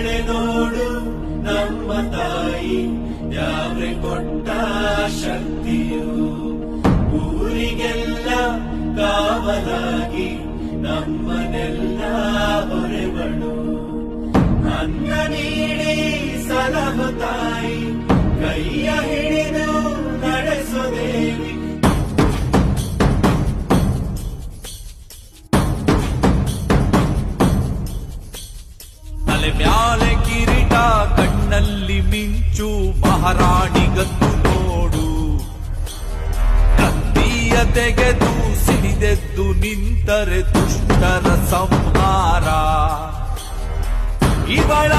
ಇವಳೆ ನೋಡು ನಮ್ಮ ತಾಯಿ ಯಾವ್ರೆ ಕೊಟ್ಟ ಶಕ್ತಿಯು ಊರಿಗೆಲ್ಲ ಕಾವಲಾಗಿ ನಮ್ಮನೆಲ್ಲ ಹೊರೆಬಳು ಅನ್ನ ನೀಡಿ ಸಲಹು ತಾಯಿ ಕೈಯ ಹಿಡಿದು ನಡೆಸೋ ದೇವಿ ತಲೆ ಮ್ಯಾಲೆ ಕಿರೀಟ ಕಣ್ಣಲ್ಲಿ ಮಿಂಚು ಮಹಾರಾಣಿಗತ್ತು ನೋಡು ಕತ್ತಿಯ ತೆಗೆದು ಸಿಡಿದೆದ್ದು ನಿಂತರೆ ದುಷ್ಟರ ಸಂಹಾರ ಇವಳ